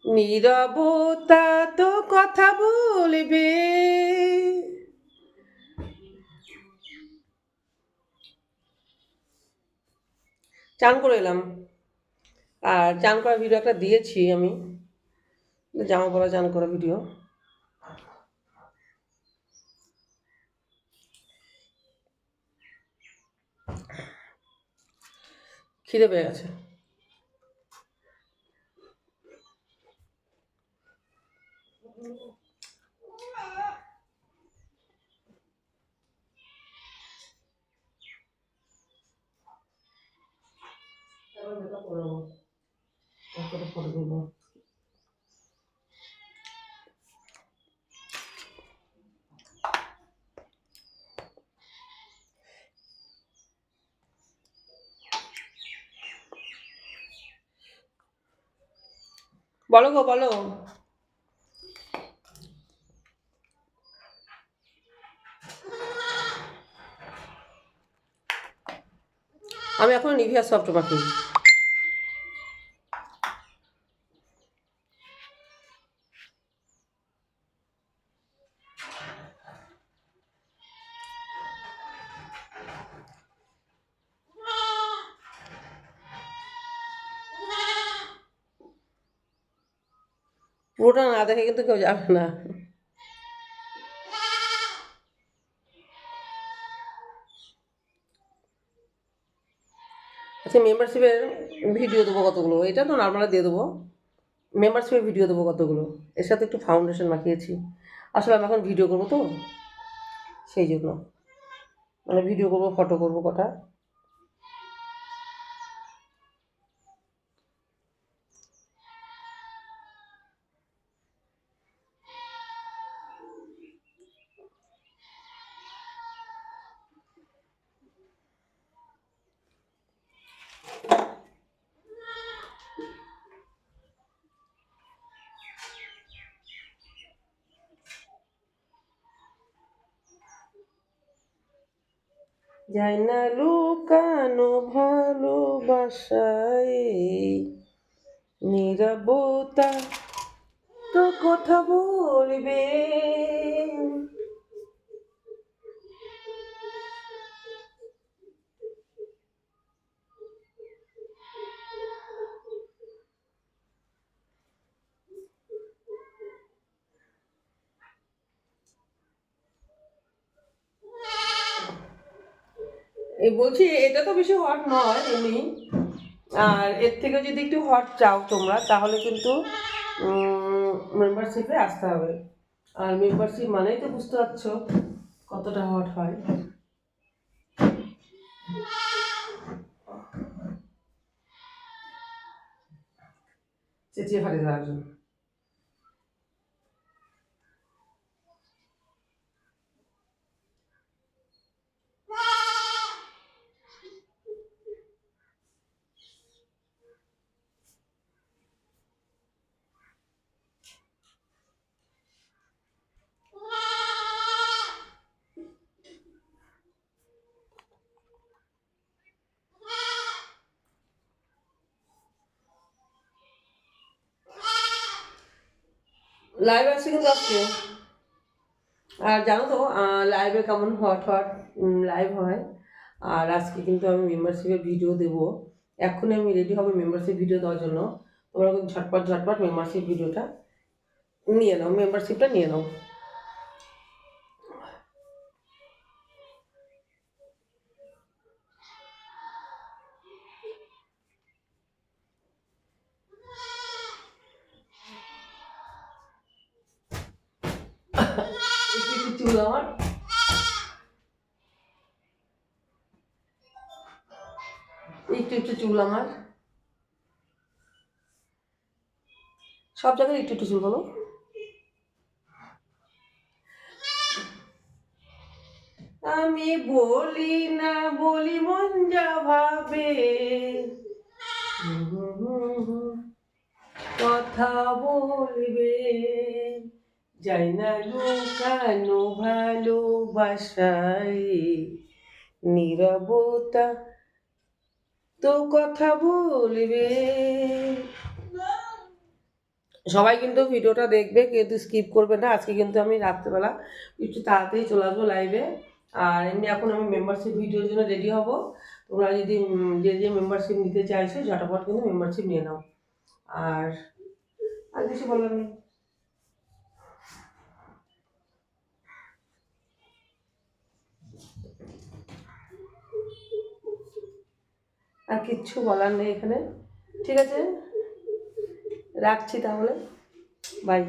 নীরবতা তো কথা বলবে। চান করে এলাম, আর চান করা ভিডিও একটা দিয়েছি আমি, জামা পরা চান করা ভিডিও। খিদে পেয়ে গেছে। বলো গো, বলো। আমি এখন নিভিয়া সফট মাখি। পুরোটা না দেখে কিন্তু কেউ যাবে না। আচ্ছা, মেম্বারশিপের ভিডিও দেবো কতগুলো, এটা তো নর্মালি দিয়ে দেবো। মেম্বারশিপের ভিডিও দেবো কতগুলো, এর সাথে একটু ফাউন্ডেশন মাখিয়েছি। আসলে আমি এখন ভিডিও করবো তো, সেই জন্য মানে ভিডিও করবো, ফটো করবো কটা। যায় না লুকানো ভালোবাসায়, নীরবতা তো কথা বলবে। এই বলছি, এটা তো বেশি হট নয় এমনি। আর এর থেকে যদি একটু হট চাও তোমরা, তাহলে কিন্তু মেম্বারশিপে আসতে হবে। আর মেম্বারশিপ মানেই তো বুঝতে পারছো কতটা হট হয়। চেঁচিয়ে ফাটিয়ে দেওয়ার জন্য। লাইভ আসছে কিন্তু আজকে। আর জানো তো লাইভে কেমন হট হট লাইভ হয়। আর আজকে কিন্তু আমি মেম্বারশিপের ভিডিও দেবো। এখনই আমি রেডি হবো মেম্বারশিপ ভিডিও দেওয়ার জন্য। তোমরা কিন্তু ঝটপট ঝটপট মেম্বারশিপ ভিডিওটা নিয়ে নাও, মেম্বারশিপটা নিয়ে নাও। একটু চুল আমার, একটু চুল আমার, সব জায়গায় একটু চুল বলো। আমি বলি না বলি মন যা ভাবে, কথা বলবে। যাই না লুকানো ভালোবাসায়, নীরবতা তো কথা বলবে। সবাই কিন্তু ভিডিওটা দেখবে, কিন্তু স্কিপ করবে না। আজকে কিন্তু আমি রাত্রেবেলা একটু তাড়াতাড়ি চলে আসবো লাইভে। আর এমনি এখন আমি মেম্বারশিপ ভিডিওর জন্য রেডি হব। তোমরা যদি যে যে মেম্বারশিপ নিতে চাইছো ঝটাপট কিন্তু মেম্বারশিপ নিয়ে নাও। আর আর কিছু বলার নেই। আর কিচ্ছু বলার নেই এখানে। ঠিক আছে, রাখছি তাহলে, বাই।